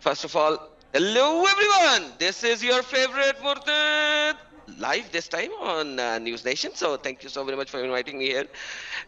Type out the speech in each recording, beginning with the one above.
First of all, hello everyone. This is your favorite Murtad live this time on News Nation. So thank you so very much for inviting me here.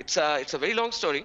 It's a very long story.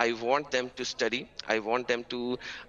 I want them to study. I want them to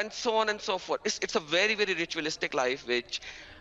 and so on and so forth. It's a very very ritualistic life which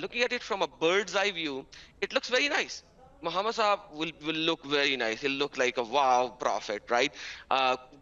looking at it from a bird's eye view, it looks very nice. Muhammad Sahab will look very nice. He'll look like a wow prophet, right?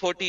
40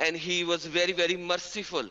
And he was very very merciful,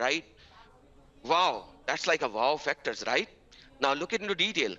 right? Wow, that's like a wow factors, right? Now look into detail.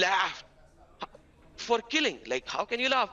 laughed for killing. Like how can you laugh?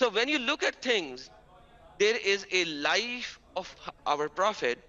So when you look at things, there is a life of our prophet,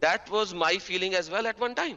that was my feeling as well at one time.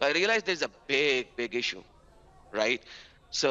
I realized there's a big issue, right? So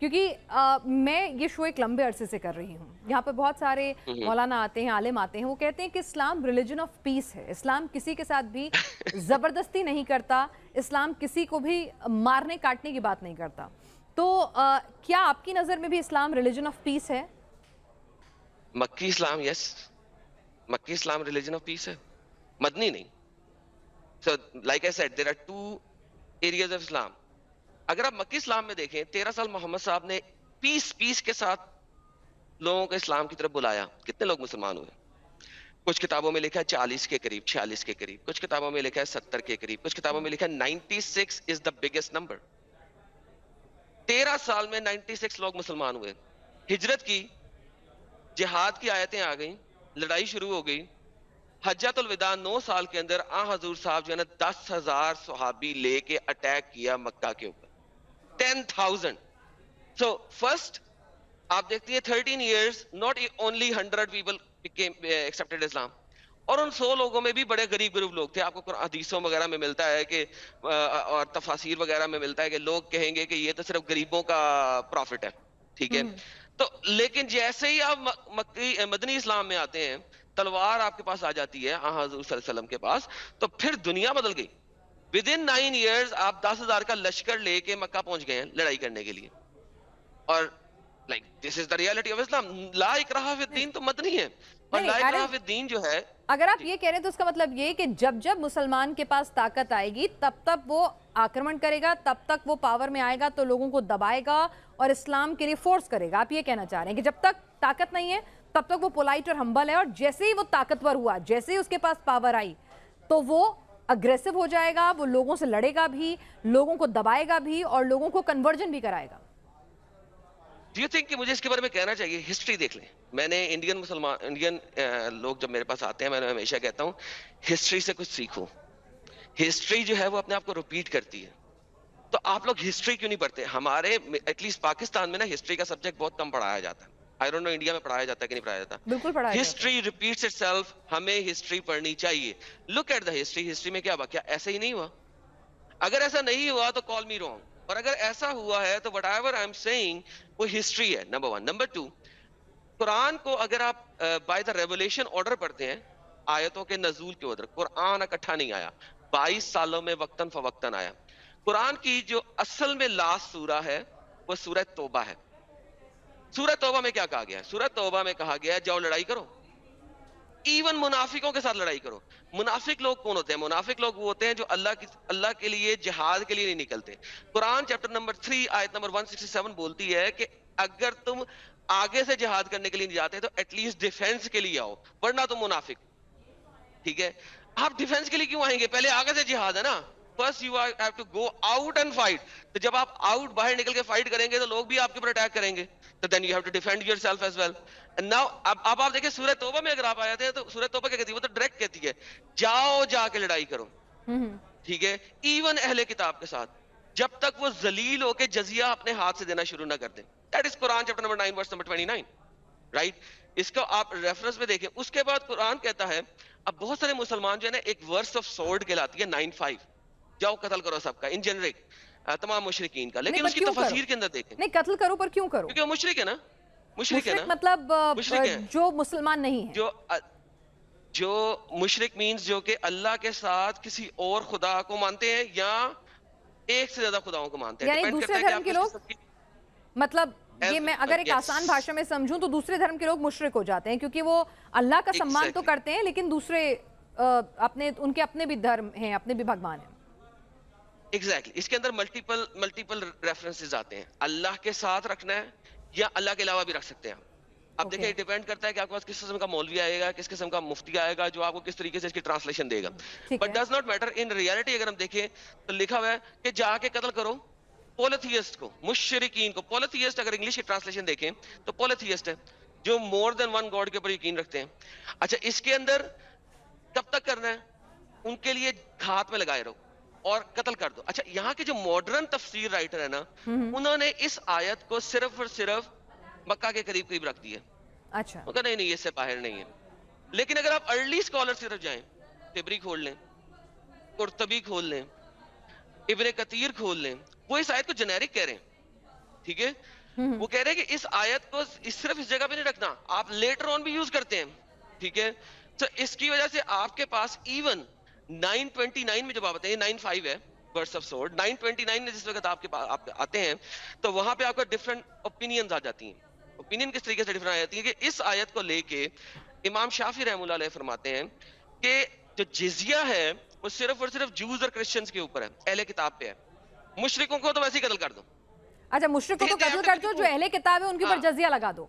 کیونکہ میں یہ شو ایک لمبے عرصے سے کر رہی ہوں, یہاں پہ بہت سارے مولانا آتے ہیں, عالم آتے ہیں, وہ کہتے ہیں کہ اسلام ریلیجن آف پیس ہے, اسلام کسی کے ساتھ بھی زبردستی نہیں کرتا, اسلام کسی کو بھی مارنے کاٹنے کی بات نہیں کرتا. تو کیا آپ کی نظر میں بھی اسلام ریلیجن آف پیس ہے؟ مکی اسلام, یس, مکی اسلام ریلیجن آف پیس ہے, مدنی نہیں. So like I said, there are two areas of Islam. اگر آپ مکی اسلام میں دیکھیں, 13 سال محمد صاحب نے پیس کے ساتھ لوگوں کو اسلام کی طرف بلایا. کتنے لوگ مسلمان ہوئے؟ کچھ کتابوں میں لکھا ہے 40 کے قریب, 46 کے قریب, کچھ کتابوں میں لکھا ہے 70 کے قریب, کچھ کتابوں میں لکھا ہے 96 is the biggest number. 13 سال میں 96 لوگ مسلمان ہوئے. ہجرت کی, جہاد کی آیتیں آ گئیں, لڑائی شروع ہو گئی. حجۃ الوداع 9 سال کے اندر حضور صاحب جو ہے نا 10,000 صحابی لے کے اٹیک کیا مکہ کے اوپر, 10,000. So first آپ دیکھتی ہیں 13 years not only 100 people became accepted Islam, اور ان 100 لوگوں میں بھی بڑے غریب لوگ تھے. آپ کو حدیثوں وغیرہ میں ملتا ہے کہ اور تفاسیر وغیرہ میں ملتا ہے کہ لوگ کہیں گے کہ یہ تو صرف غریبوں کا پروفٹ ہے, ٹھیک ہے. تو لیکن جیسے ہی آپ مدنی اسلام میں آتے ہیں, تلوار آپ کے پاس آ جاتی ہے حضور صلی اللہ علیہ وسلم کے پاس, تو پھر دنیا بدل گئی. ودن 9 years آپ 10,000 کا لشکر لے کے مکہ پہنچ گئے ہیں لڑائی کرنے کے لیے. اور like this is the reality of Islam. لا اکراہ فی الدین تو مدنی ہے, اور لا اکراہ فی الدین جو ہے, اگر آپ یہ کہہ رہے ہیں تو اس کا مطلب یہ کہ جب مسلمان کے پاس طاقت آئے گی تب وہ آکرمن کرے گا, تب تک وہ پاور میں آئے گا تو لوگوں کو دبائے گا اور اسلام کے لیے فورس کرے گا. آپ یہ کہنا چاہ رہے ہیں کہ جب تک طاقت نہیں ہے تب تک وہ پولائٹ اور ہمبل ہے, اور جیسے ہی وہ طاقتور ہوا, جیسے ہی اس کے پاس پاور آئی, تو وہ اگریسو ہو جائے گا, وہ لوگوں سے لڑے گا بھی, لوگوں کو دبائے گا بھی, اور لوگوں کو کنورجن بھی کرائے گا. ڈو یو تھنک کہ مجھے اس کے بارے میں کہنا چاہیے؟ ہسٹری دیکھ لیں. میں نے انڈین لوگ جب میرے پاس آتے ہیں, میں ہمیشہ کہتا ہوں ہسٹری سے کچھ سیکھو. ہسٹری جو ہے وہ اپنے آپ کو ریپیٹ کرتی ہے. تو آپ لوگ ہسٹری کیوں نہیں پڑھتے؟ ہمارے ایٹ لیسٹ پاکستان میں نا ہسٹری کا سبجیکٹ بہت کم پڑھایا جاتا ہے. آئی ڈونٹ نو انڈیا میں پڑھایا جاتا ہے کہ نہیں پڑھایا جاتا. بالکل پڑھایا جاتا ہے. History repeats itself. ہمیں ہسٹری پڑھنی چاہیے. Look at the history. History میں کیا ہوا؟ کیا ایسے ہی نہیں ہوا؟ اگر ایسا نہیں ہوا تو کال می رانگ, اور اگر ایسا ہوا ہے تو whatever I am seeing وہ ہسٹری ہے. نمبر 1. نمبر 2, قرآن کو اگر آپ بائی دا ریولیشن آرڈر پڑھتے ہیں, آیتوں کے نزول کے آرڈر, قرآن اکٹھا نہیں آیا, 22 سالوں میں وقتاً فوقتاً آیا. قرآن کی جو اصل میں لاسٹ سورہ ہے وہ سورہ توبہ ہے. سورہ توبہ میں کیا کہا گیا ہے؟ سورہ توبہ میں کہا گیا ہے جاؤ لڑائی کرو, ایون منافقوں کے ساتھ لڑائی کرو. منافق لوگ کون ہوتے ہیں؟ منافق لوگ وہ ہوتے ہیں جو اللہ کے لیے جہاد کے لیے نہیں نکلتے. قرآن چیپٹر نمبر 3 آیت نمبر 167 بولتی ہے کہ اگر تم آگے سے جہاد کرنے کے لیے نہیں جاتے تو ایٹ لیسٹ ڈیفینس کے لیے آؤ, ورنہ تم منافق. ٹھیک ہے, آپ ڈیفینس کے لیے کیوں آئیں گے؟ پہلے آگے سے جہاد ہے نا. First you have to go out and fight. تو جب آپ آؤٹ باہر نکل کے فائٹ کریں گے تو لوگ بھی آپ کے اوپر اٹیک کریں گے, تو then you have to defend yourself as well. Now اب آپ دیکھیں سورہ توبہ میں اگر آپ آئے تھے تو سورہ توبہ کیا کہتی ہے؟ وہ تو ڈائریکٹ کہتی ہے جاؤ جا کے لڑائی کرو. ٹھیک ہے, ایون اہل کتاب کے ساتھ, جب تک وہ ذلیل ہو کے جزیہ اپنے ہاتھ سے دینا شروع نہ کر دیں. That is Quran chapter number 9 verse number 29. Right, اس کو آپ ریفرنس میں دیکھیں. اس کے بعد قرآن کہتا ہے, اب بہت سارے مسلمان جو ہے نا ایک ورس آف سورڈ کہلاتی ہے 9:5, جاؤ قتل کرو سب کا, ان جنرک تمام مشرکین کا. لیکن اس کی تفاسیر کے اندر دیکھیں, نہیں قتل کرو پر کیوں کرو؟ کیونکہ وہ مشرک ہے نا. مشرک ہے نا, مطلب جو مسلمان نہیں ہے, جو مشرک مینز جو کہ اللہ کے ساتھ کسی اور خدا کو مانتے ہیں یا ایک سے زیادہ خداؤں کو مانتے ہیں. یعنی دوسرے دھرم کے لوگ, مطلب یہ میں اگر ایک آسان بھاشا میں سمجھوں تو دوسرے دھرم کے لوگ مشرک ہو جاتے ہیں کیونکہ وہ اللہ کا سمان تو کرتے ہیں لیکن دوسرے ان کے اپنے بھی دھرم ہیں, اپنے بھی بھگوان ہیں. ایگزیکٹلی, اس کے اندر ملٹیپل ریفرنسز آتے ہیں. اللہ کے ساتھ رکھنا ہے یا اللہ کے علاوہ بھی رکھ سکتے ہیں. اب دیکھیں ڈیپینڈ کرتا ہے کہ آپ کے پاس کس قسم کا مولوی آئے گا, کس قسم کا مفتی آئے گا جو آپ کو کس طریقے سے اس کی ٹرانسلیشن دے گا. But does not matter. In reality اگر ہم دیکھیں تو لکھا ہوا ہے کہ جا کے قتل کرو پولیتھیسٹ کو, مشرکین کو. پولیتھیسٹ اگر انگلش کی ٹرانسلیشن دیکھیں تو پولیتھیسٹ ہے جو مور دین ون گاڈ کے اوپر یقین رکھتے ہیں. اچھا, اس کے اندر کب تک کرنا ہے؟ ان کے لیے ہاتھ میں لگائے رہو اور قتل کر دو. اچھا, یہاں کے جو ماڈرن تفسیر رائٹر ہے نا, انہوں نے اس آیت کو صرف اور صرف مکہ کے قریب قریب رکھ دیا. اچھا, نہیں اس سے باہر نہیں ہے. لیکن اگر آپ ارلی اسکالر کی طرف جائیں, تبری کھول لیں, قرطبی کھول لیں, ابن کثیر کھول لیں, وہ اس آیت کو جنیرک کہہ رہے ہیں. ٹھیک ہے, وہ کہہ رہے ہیں کہ اس آیت کو صرف اس جگہ پہ نہیں رکھنا, آپ لیٹر آن بھی یوز کرتے ہیں, ٹھیک ہے. تو اس کی وجہ سے آپ کے پاس ایون 929 میں جب آپ آتے ہیں, 95 ہے ورس آف سورڈ, 929 میں جس وقت آپ کے پاس آپ آتے ہیں تو وہاں پہ آپ کا ڈفرنٹ اوپینینز آ جاتی ہیں. اوپینین کس طریقے سے ڈفرنٹ آ جاتی ہے کہ اس آیت کو لے کے امام شافعی رحمۃ اللہ علیہ فرماتے ہیں کہ جو جزیہ ہے وہ صرف اور صرف جوز اور کرسچنز کے اوپر ہے, اہل کتاب پہ ہے. مشرکوں کو تو ویسے ہی قتل کر دو. اچھا, مشرک کو تو قتل کر دو, جو اہل کتاب ہے ان کے اوپر جزیہ لگا دو,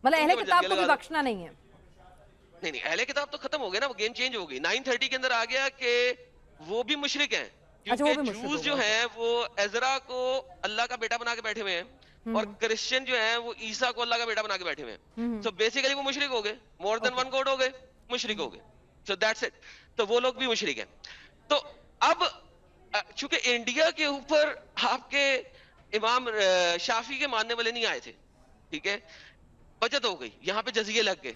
مطلب اہل کتاب کو بھی بخشنا نہیں ہے. نہیں, اہل کتاب تو ختم ہو گیا نا, وہ گیم چینج ہو گئی. 930 کے اندر آ گیا کہ وہ بھی مشرک ہیں, کیونکہ جوز جو ہیں وہ عزرا کو اللہ کا بیٹا بنا کے بیٹھے ہوئے ہیں, اور کرسچن جو ہیں وہ عیسیٰ کو اللہ کا بیٹا بنا کے بیٹھے ہوئے ہیں. سو بیسیکلی وہ مشرک ہو گئے, مور دین ون گاڈ ہو گئے, مشرک ہو گئے. So that's it. تو وہ لوگ بھی مشرک ہیں. تو اب چونکہ انڈیا کے اوپر آپ کے امام شافعی کے ماننے والے نہیں آئے تھے, ٹھیک ہے, بچت ہو گئی, یہاں پہ جزیے لگ گئے.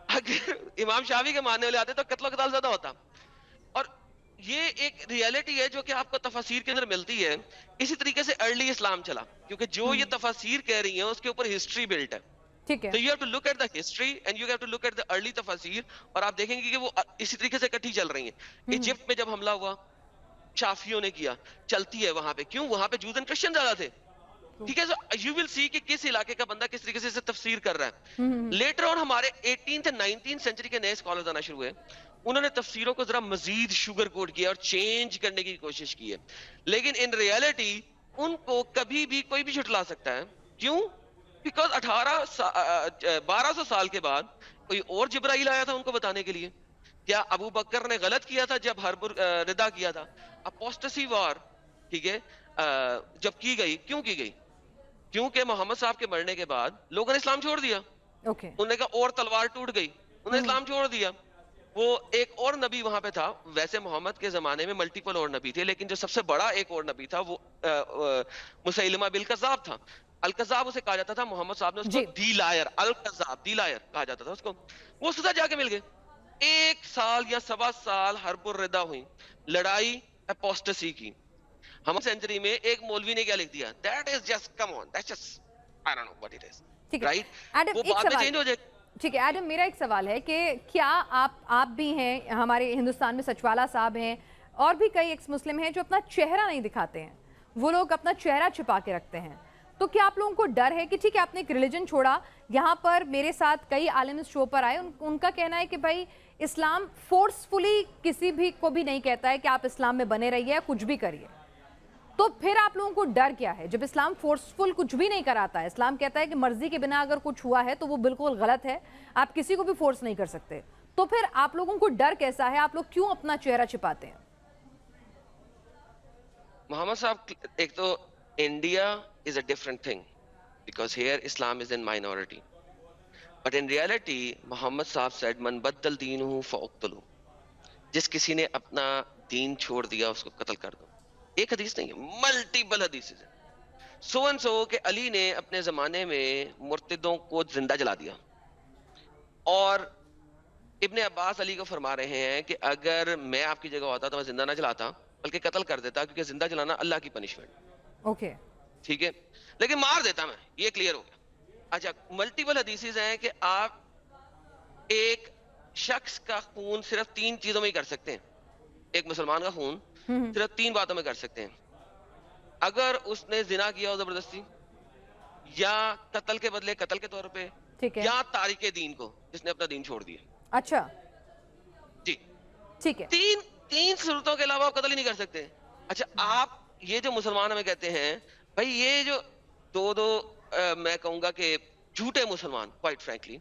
اگر امام شافعی کے ماننے والے آتے تو قتل و قتال زیادہ ہوتا. اور یہ ایک ریالٹی ہے جو کہ آپ کو تفاسیر کے اندر ملتی ہے. اسی طریقے سے ارلی اسلام چلا, کیونکہ جو یہ تفاسیر کہہ رہی ہیں اس کے اوپر ہسٹری بلٹ ہے. ٹھیک ہے, تو you have to look at the history and you have to look at the early تفاسیر, اور آپ دیکھیں گے کہ وہ اسی طریقے سے اکٹھی چل رہی ہیں. ایجپٹ میں جب حملہ ہوا شافیوں نے کیا, چلتی ہے وہاں پہ, کیوں, وہاں پہ جوز اینڈ کرسچن زیادہ تھے, ٹھیک ہے. یو ول سی کہ کس علاقے کا بندہ کس طریقے سے تفسیر کر رہا ہے. لیٹر آن ہمارے 18th and 19th سینچری کے نئے اسکالرز آنا شروع ہوئے, انہوں نے تفسیروں کو ذرا مزید شوگر کوٹ کیا اور چینج کرنے کی کوشش کی ہے, لیکن ان ریالٹی ان کو کبھی بھی کوئی بھی جھٹلا سکتا ہے. کیوں؟ بیکاز 1200 سال کے بعد کوئی اور جبرائیل آیا تھا ان کو بتانے کے لیے. کیا ابو بکر نے غلط کیا تھا جب حرب ردا کیا تھا؟ اپوسٹسی وار, ٹھیک ہے, جب کی گئی, کیوں کی گئی؟ کیونکہ محمد صاحب کے مرنے کے بعد لوگوں نے اسلام چھوڑ دیا. انہوں نے کہا اور تلوار ٹوٹ گئی, انہوں نے اسلام چھوڑ دیا. وہ ایک اور نبی وہاں پہ تھا, ویسے محمد کے زمانے میں ملٹیپل اور نبی تھے, لیکن جو سب سے بڑا ایک اور نبی تھا وہ مسیلمہ بالکذاب تھا. الکذاب اسے کہا جاتا تھا, محمد صاحب نے اس کو دی لائر, الکذاب دی لائر کہا جاتا تھا اس کو. وہ سزا جا کے مل گئے. 1 سال یا 1.25 سال حرب الردہ ہوئی, لڑائی اپوسٹسی کی. ہم سینچری میں ایک مولوی نے کیا لکھ دیا, that is just come on, that's just I don't know what it is, right? وہ بعد میں چینج ہو جائے. ٹھیک ہے ایڈم, میرا ایک سوال ہے کہ کیا آپ بھی ہیں, ہمارے ہندوستان میں سچوالا صاحب ہیں, اور بھی کئی ایکس مسلم ہیں جو اپنا چہرہ نہیں دکھاتے ہیں, وہ لوگ اپنا چہرہ چھپا کے رکھتے ہیں. تو کیا آپ لوگوں کو ڈر ہے کہ ٹھیک ہے آپ نے ایک ریلیجن چھوڑا, یہاں پر میرے ساتھ کئی عالم اس شو پر آئے, ان کا کہنا ہے کہ بھائی اسلام فورسفلی کسی بھی کو بھی نہیں کہتا ہے کہ آپ اسلام میں بنے رہیے, کچھ بھی کریے. تو پھر آپ لوگوں کو ڈر کیا ہے جب اسلام فورسفل کچھ بھی نہیں کراتا ہے؟ اسلام کہتا ہے کہ مرضی کے بنا اگر کچھ ہوا ہے تو وہ بالکل غلط ہے, آپ کسی کو بھی فورس نہیں کر سکتے. تو پھر آپ لوگوں کو ڈر کیسا ہے, آپ لوگ کیوں اپنا چہرہ چھپاتے ہیں؟ محمد صاحب, ایک تو India is a different thing because here Islam is in minority, but in reality Muhammad صاحب said من بدل دینہ فاقتلہ, جس کسی نے اپنا دین چھوڑ دیا اس کو قتل کر دو. ایک حدیث نہیں ہے, ملٹیپل حدیث ہیں. سو اینڈ سو کہ علی نے اپنے زمانے میں مرتدوں کو زندہ جلا دیا, اور ابن عباس علی کو فرما رہے ہیں کہ اگر میں آپ کی جگہ ہوتا تو میں زندہ نہ جلاتا بلکہ قتل کر دیتا, کیونکہ زندہ جلانا اللہ کی پنشمنٹ. اوکے, ٹھیک ہے, لیکن مار دیتا میں, یہ کلیئر ہو گیا. اچھا, ملٹیپل حدیث ہیں کہ آپ ایک شخص کا خون صرف 3 چیزوں میں ہی کر سکتے ہیں. ایک مسلمان کا خون صرف 3 باتوں میں کر سکتے ہیں, اگر اس نے زنا کیا ہو زبردستی, یا قتل کے بدلے قتل کے طور پہ, یا تارک دین کو جس نے اپنا دین چھوڑ دیا. اچھا جی, ٹھیک ہے, 3 صورتوں کے علاوہ آپ قتل ہی نہیں کر سکتے. اچھا, آپ یہ جو مسلمان ہمیں کہتے ہیں بھائی, یہ جو دو میں کہوں گا کہ جھوٹے مسلمان, کوائٹ فرینکلی,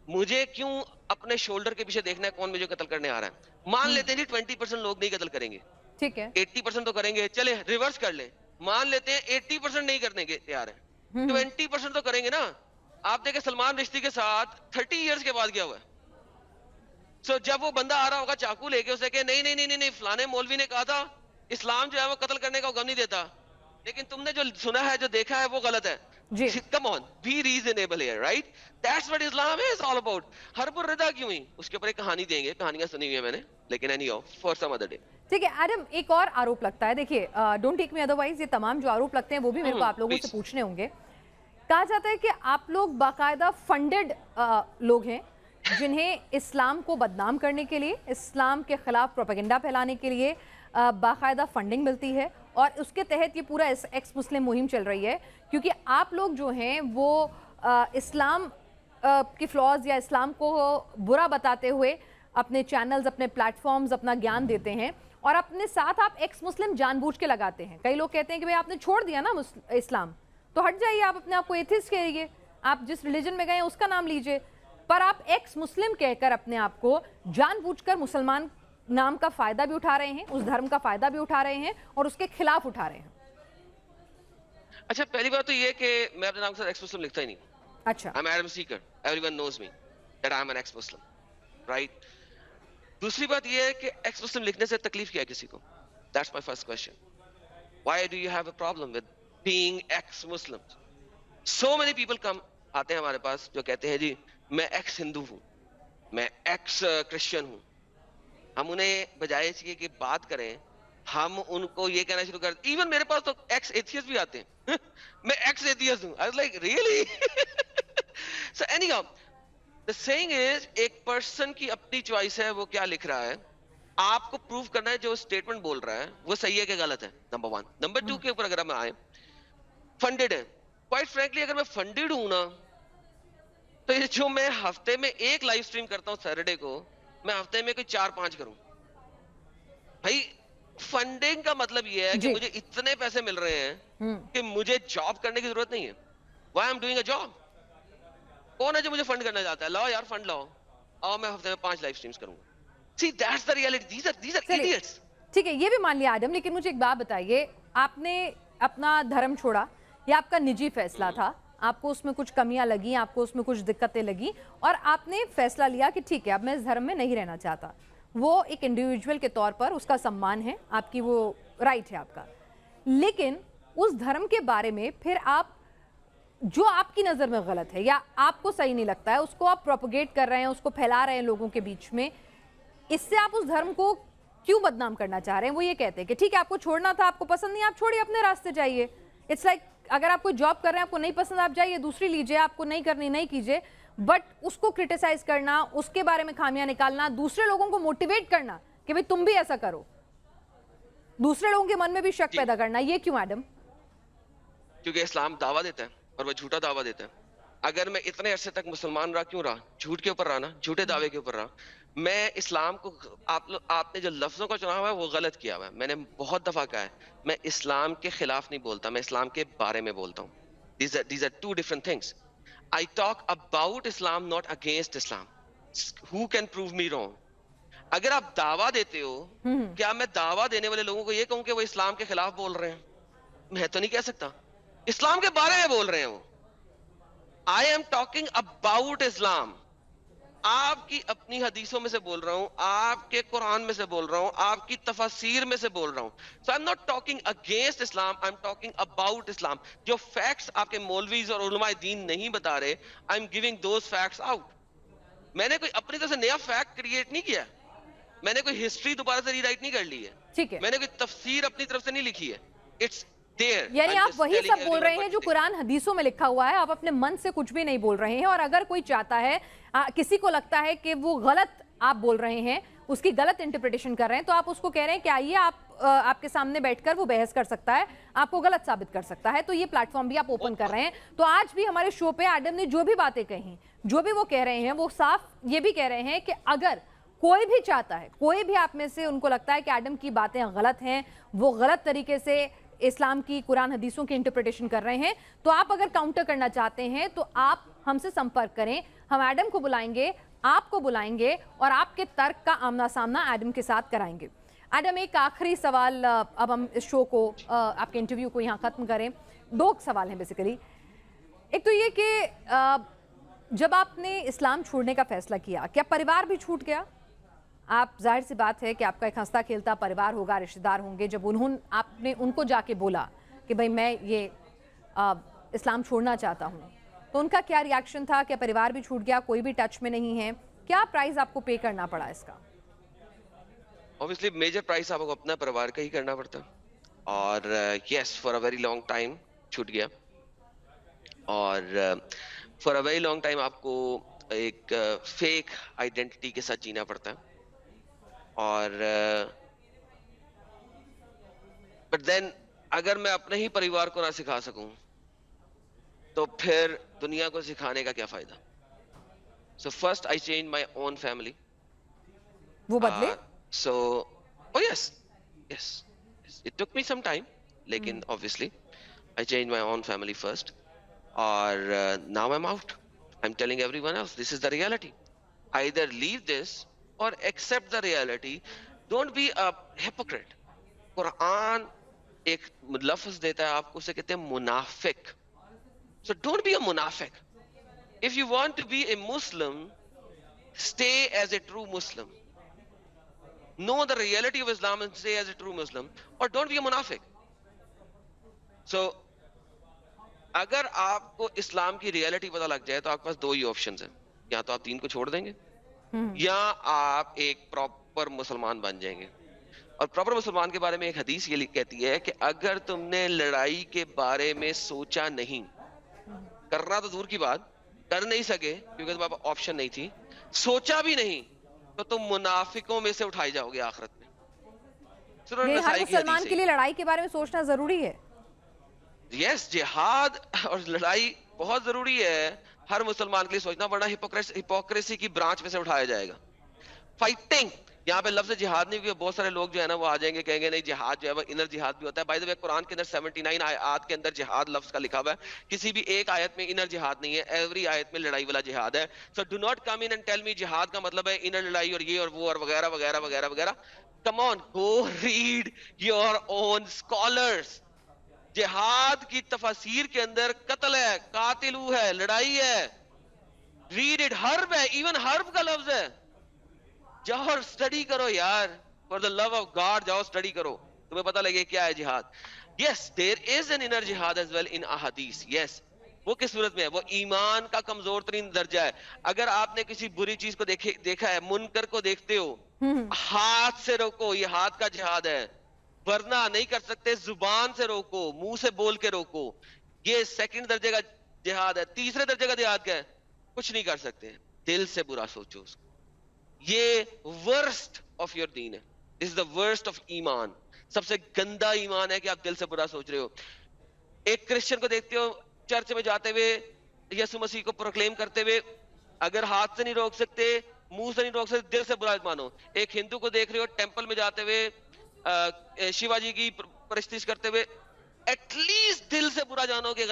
مجھے کیوں اپنے شولڈر کے پیچھے دیکھنا ہے کون مجھے قتل کرنے آ رہا ہے؟ مان لیتے ہیں 20% لوگ نہیں قتل کریں گے, ٹھیک ہے, 80% تو کریں گے. چلے ریورس کر لیں, مان لیتے ہیں 80% نہیں کرنے کے تیار ہیں, 20% تو کریں گے نا. آپ دیکھیں سلمان رشتی کے ساتھ 30 ایئرس کے بعد کیا ہوا ہے. سو جب وہ بندہ آ رہا ہوگا چاقو لے کے, اسے کہ نہیں فلانے مولوی نے کہا تھا اسلام جو ہے وہ قتل کرنے کا حکم نہیں دیتا, لیکن تم نے جو سنا ہے جو دیکھا ہے وہ غلط ہے. Come on, be reasonable here, right? That's what Islam is all about. حرب الردہ کیوں ہوئی, اس کے اوپر ایک کہانی دیں گے, کہانیاں سنی ہوئی ہیں میں نے, لیکن anyhow for some other day. ٹھیک ہے ایڈم, ایک اور آروپ لگتا ہے, دیکھیے ڈونٹ ٹیک می ادروائز, یہ تمام جو آروپ لگتے ہیں وہ بھی میرے کو آپ لوگوں سے پوچھنے ہوں گے. کہا جاتا ہے کہ آپ لوگ باقاعدہ فنڈڈ لوگ ہیں جنہیں اسلام کو بدنام کرنے کے لیے، اسلام کے خلاف پروپیگنڈا پھیلانے کے لیے باقاعدہ فنڈنگ ملتی ہے، اور اس کے تحت یہ پورا ایکس مسلم مہم چل رہی ہے، کیونکہ آپ لوگ جو ہیں وہ اسلام کی فلاز یا اسلام کو برا بتاتے ہوئے اپنے چینلز، اپنے پلیٹ فارمز، اپنا گیان دیتے ہیں، اور اپنے ساتھ آپ ایکس مسلم جان بوجھ کے لگاتے ہیں. کئی لوگ کہتے ہیں کہ بھئی آپ نے چھوڑ دیا نا اسلام تو ہٹ جائیے، آپ اپنے آپ کو ایتھسٹ کہیے، آپ جس ریلیجن میں گئے ہیں اس کا نام لیجئے، پر آپ ایکس مسلم کہہ کر اپنے آپ کو جان بوجھ کر مسلمان نام کا فائدہ بھی اٹھا رہے ہیں، اس دھرم کا فائدہ بھی اٹھا رہے ہیں اور اس کے خلاف اٹھا رہے ہیں. اچھا، پہلی بات تو یہ کہ میں اپنے نام کے ساتھ ایکس مسلم لکھتا ہی نہیں. اچھا، I'm Adam Seeker. Everyone knows me that I'm an ex-Muslim, right? دوسری بات یہ ہے کہ ایکس مسلم لکھنے سے تکلیف کیا ہے کسی کو؟ That's my first question. Why do you have a problem with being ex-Muslim? So many people come آتے ہیں ہمارے پاس جو کہتے ہیں جی میں ایکس ہندو ہوں، میں ایکس کرسچن ہوں. ہم انہیں بجائے اس کے کہ بات کریں، ہم ان کو یہ کہنا شروع کر دیں. ایون میرے پاس تو ایکس ایتھیسٹ بھی آتے ہیں میں ایکس ایتھیسٹ ہوں. I was like, really? So anyhow, the saying is ایک پرسن کی اپنی چوائس ہے وہ کیا لکھ رہا ہے. آپ کو پروف کرنا ہے جو اسٹیٹمنٹ بول رہا ہے وہ صحیح ہے کہ غلط ہے، نمبر 1. نمبر 2 کے اوپر اگر ہم آئیں، فنڈڈ ہے. کوائٹ فرینکلی اگر میں فنڈڈ ہوں نا تو یہ جو میں ہفتے میں ایک لائیو اسٹریم کرتا ہوں سیٹرڈے کو، میں ہفتے میں کوئی 4-5 کروں. بھائی فنڈنگ کا مطلب یہ ہے کہ مجھے اتنے پیسے مل رہے ہیں کہ مجھے جاب کرنے کی ضرورت نہیں ہے. Why I'm doing a job? کون ہے جو مجھے فنڈ کرنا چاہتا ہے؟ لاؤ یار فنڈ لاؤ، آؤ میں ہفتے میں 5 لائیو اسٹریمز کروں گا. See, that's the reality. These are idiots. ٹھیک ہے، یہ بھی مان لیا آدم، لیکن مجھے ایک بات بتائیے، آپ نے اپنا دھرم چھوڑا، یہ آپ کا نجی فیصلہ تھا، آپ کو اس میں کچھ کمیاں لگیں، آپ کو اس میں کچھ دقتیں لگیں، اور آپ نے فیصلہ لیا کہ ٹھیک ہے اب میں اس دھرم میں نہیں رہنا چاہتا. وہ ایک انڈیویجول کے طور پر اس کا سمان ہے، آپ کی وہ رائٹ ہے آپ کا. لیکن اس دھرم کے بارے میں پھر آپ جو آپ کی نظر میں غلط ہے یا آپ کو صحیح نہیں لگتا ہے اس کو آپ پروپیگیٹ کر رہے ہیں، اس کو پھیلا رہے ہیں لوگوں کے بیچ میں. اس سے آپ اس دھرم کو کیوں بدنام کرنا چاہ رہے ہیں؟ وہ یہ کہتے ہیں کہ ٹھیک ہے آپ کو چھوڑنا تھا، آپ کو پسند نہیں، آپ چھوڑیے، اپنے راستے جائیے. اٹس لائک اگر آپ کوئی جاب کر رہے ہیں، آپ کو نہیں پسند، آپ جائیے دوسری لیجئے، آپ کو نہیں کرنی نہیں کیجئے. بٹ اس کو کرٹیسائز کرنا، اس کے بارے میں خامیاں نکالنا، دوسرے لوگوں کو موٹیویٹ کرنا کہ بھئی تم بھی ایسا کرو، دوسرے لوگوں کے من میں بھی شک پیدا کرنا، یہ کیوں ایڈم؟ کیونکہ اسلام دعویٰ دیتا ہے اور وہ جھوٹا دعویٰ دیتا ہے. اگر میں اتنے عرصے تک مسلمان رہا، کیوں رہا؟ جھوٹ کے اوپر رہا نا، جھوٹے دعوے کے اوپر رہا. میں اسلام کو آپ نے جو لفظوں کا چنا ہوا ہے وہ غلط کیا ہوا ہے. میں نے بہت دفعہ کہا ہے میں اسلام کے خلاف نہیں بولتا، میں اسلام کے بارے میں بولتا ہوں. These are two different things. I talk about Islam, not against Islam. Who can prove me wrong? اگر آپ دعویٰ دیتے ہو، کیا میں دعویٰ دینے والے لوگوں کو یہ کہوں کہ وہ اسلام کے خلاف بول رہے ہیں؟ میں تو نہیں کہہ سکتا. اسلام کے بارے میں بول رہے ہیں وہ. I am talking about Islam. آپ کی اپنی حدیثوں میں سے بول رہا ہوں، آپ کے قرآن میں سے بول رہا ہوں، آپ کی تفاسیر میں سے بول رہا ہوں. So I'm not talking against Islam, I'm talking about Islam. جو فیکٹس آپ کے مولویز اور علماء دین نہیں بتا رہے، I'm giving those facts out. میں نے کوئی اپنی طرف سے نیا فیکٹ کریٹ نہیں کیا، میں نے کوئی ہسٹری دوبارہ سے ری رائٹ نہیں کر لی ہے، ٹھیک ہے، میں نے کوئی تفسیر اپنی طرف سے نہیں لکھی ہے. It's یعنی آپ وہی سب بول رہے ہیں جو قرآن حدیثوں میں لکھا ہوا ہے، آپ اپنے من سے کچھ بھی نہیں بول رہے ہیں. اور اگر کوئی چاہتا ہے، کسی کو لگتا ہے کہ وہ غلط آپ بول رہے ہیں، اس کی غلط انٹرپریٹیشن کر رہے ہیں، تو آپ اس کو کہہ رہے ہیں کہ آئیے آپ کے سامنے بیٹھ کر وہ بحث کر سکتا ہے، آپ کو غلط ثابت کر سکتا ہے. تو یہ پلیٹ فارم بھی آپ اوپن کر رہے ہیں. تو آج بھی ہمارے شو پہ ایڈم نے جو بھی باتیں کہیں، جو بھی وہ کہہ رہے ہیں، وہ صاف یہ بھی کہہ رہے ہیں کہ اگر کوئی بھی چاہتا ہے، کوئی بھی آپ میں سے ان کو لگتا ہے کہ ایڈم کی باتیں غلط ہیں، وہ غلط طریقے سے اسلام کی قرآن حدیثوں کی انٹرپریٹیشن کر رہے ہیں، تو آپ اگر کاؤنٹر کرنا چاہتے ہیں تو آپ ہم سے سمپرک کریں. ہم ایڈم کو بلائیں گے، آپ کو بلائیں گے اور آپ کے ترک کا آمنا سامنا ایڈم کے ساتھ کرائیں گے. ایڈم ایک آخری سوال، اب ہم اس شو کو، آپ کے انٹرویو کو یہاں ختم کریں. 2 سوال ہیں بیسیکلی. ایک تو یہ کہ جب آپ نے اسلام چھوڑنے کا فیصلہ کیا، کیا پریوار بھی چھوٹ گیا؟ آپ ظاہر سی بات ہے کہ آپ کا ایک ہنستا کھیلتا پریوار ہوگا، رشتہ دار ہوں گے. جب آپ نے ان کو جا کے بولا کہ بھئی میں یہ اسلام چھوڑنا چاہتا ہوں، تو ان کا کیا ری ایکشن تھا؟ کیا پریوار بھی چھوٹ گیا، کوئی بھی ٹچ میں نہیں ہے؟ کیا پرائز آپ کو پے کرنا پڑا اس کا؟ obviously میجر پرائس آپ کو اپنا پریوار کا ہی کرنا پڑتا. اور yes for a very long time چھوٹ گیا. اور for a very long time آپ کو ایک فیک آئیڈینٹی کے ساتھ جینا پڑتا ہے. اور بٹ دین اگر میں اپنے ہی پریوار کو نہ سکھا سکوں تو پھر دنیا کو سکھانے کا کیا فائدہ. So first I change my own family. وہ بدلے؟ So yes it took me some time, لیکن obviously I changed my own family first. Or now I'm out. I'm telling everyone else, this is the reality. Either leave this or accept the reality. Don't be a hypocrite. قرآن ایک لفظ دیتا ہے آپ کو, اسے کہتے ہیں منافق. So don't be a munafik. If you want to be a Muslim, stay as a true Muslim. Know the reality of Islam and stay as a true Muslim. Or don't be a munafik. So اگر آپ کو اسلام کی reality پتہ لگ جائے تو آپ کے پاس دو ہی آپشنز ہیں, یا تو آپ دین کو چھوڑ دیں گے یا آپ ایک پراپر مسلمان بن جائیں گے. اور پراپر مسلمان کے بارے میں ایک حدیث یہ کہتی ہے کہ اگر تم نے لڑائی کے بارے میں سوچا نہیں, کرنا تو دور کی بات, کر نہیں سکے کیونکہ تمہارے پاس آپشن نہیں تھی, سوچا بھی نہیں, تو تم منافقوں میں سے اٹھائے جاؤ گے آخرت میں. یہ ہر مسلمان کے لیے لڑائی کے بارے میں سوچنا ضروری ہے. یس, جہاد اور لڑائی بہت ضروری ہے ہر مسلمان کے لیے سوچنا, ورنہ ہپوکریسی کی برانچ میں سے اٹھایا جائے گا. فائٹنگ, یہاں پہ لفظ جہاد نہیں, کیونکہ بہت سارے لوگ جو ہے نا وہ آ جائیں گے کہیں گے نہیں جہاد جو ہے وہ انر جہاد بھی ہوتا ہے. بائی دی وے قرآن کے اندر 79 آیات کے اندر جہاد لفظ کا لکھا ہوا ہے, کسی بھی ایک آیت میں انر جہاد نہیں ہے, ایوری آیت میں لڑائی والا جہاد ہے. So do not come in and tell me جہاد کا مطلب ہے انر لڑائی اور یہ اور وہ اور وغیرہ وغیرہ وغیرہ وغیرہ. Come on, go read your own scholars. جہاد کی تفاسیر کے اندر قتل ہے, قاتلو ہے, لڑائی ہے. ریڈ اٹ, حرب ہے, ایون حرب کا لفظ ہے. جاؤ اور اسٹڈی کرو یار, for the love of God جاؤ اسٹڈی کرو, تمہیں پتہ لگے کیا ہے جہاد. Yes, there is an inner جہاد ایز ویل ان احادیث. یس, وہ کس صورت میں ہے؟ وہ ایمان کا کمزور ترین درجہ ہے. اگر آپ نے کسی بری چیز کو دیکھا ہے, منکر کو دیکھتے ہو, ہاتھ سے روکو, یہ ہاتھ کا جہاد ہے. ورنہ نہیں کر سکتے, زبان سے روکو, منہ سے بول کے روکو, یہ سیکنڈ درجے کا جہاد ہے. تیسرے درجے کا جہاد کیا ہے؟ کچھ نہیں کر سکتے, دل سے برا سوچو اس کو. یہ ورسٹ آف یور دین ہے, دس از دا ورسٹ آف ایمان. سب سے گندا ایمان ہے کہ آپ دل سے برا سوچ رہے ہو. ایک کرسچن کو دیکھتے ہو چرچ میں جاتے ہوئے یسوع مسیح کو پروکلیم کرتے ہوئے, اگر ہاتھ سے نہیں روک سکتے, منہ سے نہیں روک سکتے, دل سے برا مانو. ایک ہندو کو دیکھ رہے ہو ٹیمپل میں جاتے ہوئے شیوا جی کی پرستش کرتے ہوئے, ایٹ لیسٹ دل سے برا جانو کہ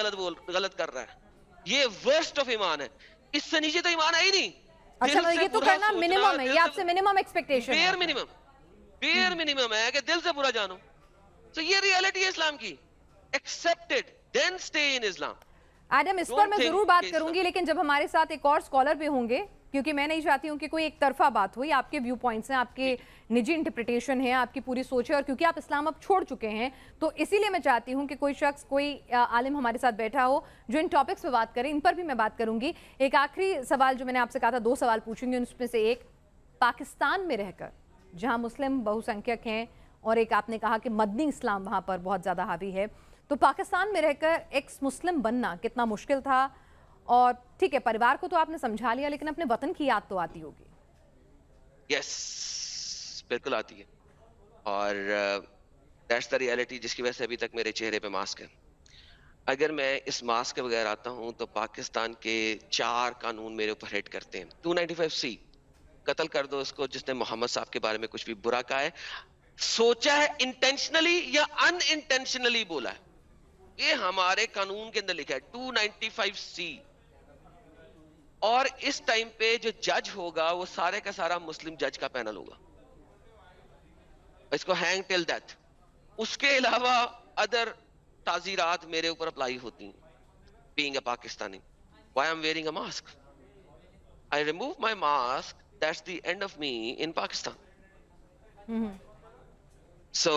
غلط کر رہا ہے. یہ ورسٹ آف ایمان ہے. اس سے نیچے تو ایمان ہے ہی نہیں. اچھا, یہ تو کرنا منیمم ہے, یہ آپ سے منیمم ایکسپیکٹیشن ہے. بیئر منیمم ہے کہ دل سے برا جانو. تو یہ ریئلٹی ہے اسلام کی. Accept it, then stay in Islam. Adam, اس پر میں ضرور بات کروں گی, لیکن جب ہمارے ساتھ ایک اور اسکالر بھی ہوں گے, کیونکہ میں نہیں چاہتی ہوں کہ کوئی ایک طرفہ بات ہوئی. آپ کے ویو پوائنٹس ہیں, آپ کے نجی انٹرپریٹیشن ہے, آپ کی پوری سوچ ہے, اور کیونکہ آپ اسلام اب چھوڑ چکے ہیں تو اسی لیے میں چاہتی ہوں کہ کوئی شخص, کوئی عالم ہمارے ساتھ بیٹھا ہو جو ان ٹاپکس پہ بات کرے. ان پر بھی میں بات کروں گی. ایک آخری سوال جو میں نے آپ سے کہا تھا, 2 سوال پوچھوں گی, ان میں سے ایک, پاکستان میں رہ کر جہاں مسلم بہو سنکھیک ہیں, اور ایک آپ نے کہا کہ مدنی اسلام وہاں پر بہت زیادہ حاوی ہے, تو پاکستان میں رہ کر ایکس مسلم بننا کتنا مشکل تھا؟ اور ٹھیک ہے, پریوار کو تو آپ نے سمجھا لیا, لیکن اپنے وطن کی یاد تو آتی ہوگی. یس, بالکل آتی ہے, اور دیٹس دا ریئلٹی جس کی وجہ سے ابھی تک میرے چہرے پہ ماسک ہے. اگر میں اس ماسک کے بغیر آتا ہوں تو پاکستان کے 4 قانون میرے اوپر ہٹ کرتے ہیں. 295C, قتل کر دو اس کو جس نے محمد صاحب کے بارے میں کچھ بھی برا کہا ہے, سوچا ہے انٹینشنلی یا ان انٹینشنلی بولا ہے. یہ ہمارے قانون کے اندر لکھا ہے 295C. اور اس ٹائم پہ جو جج ہوگا وہ سارے کا سارا مسلم جج کا پینل ہوگا, اس کو ہینگ ٹل ڈیتھ. اس کے علاوہ ادر تعزیرات میرے اوپر اپلائی ہوتی ہیں. Being a Pakistani, why am wearing a mask, I remove my mask, that's the end of me in Pakistan. So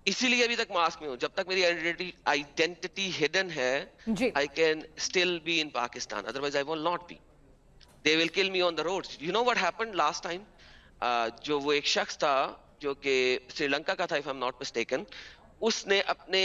اسی لیے ابھی تک ماسک میں ہوں. جب تک میری آئیڈینٹی ہڈن ہے, I can still be in Pakistan. Otherwise, I will not be. They will kill me on the roads. You know what happened last time? جو وہ ایک شخص تھا جو کہ سری لنکا کا تھا, if I'm not mistaken, اس نے اپنے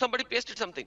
somebody pasted something.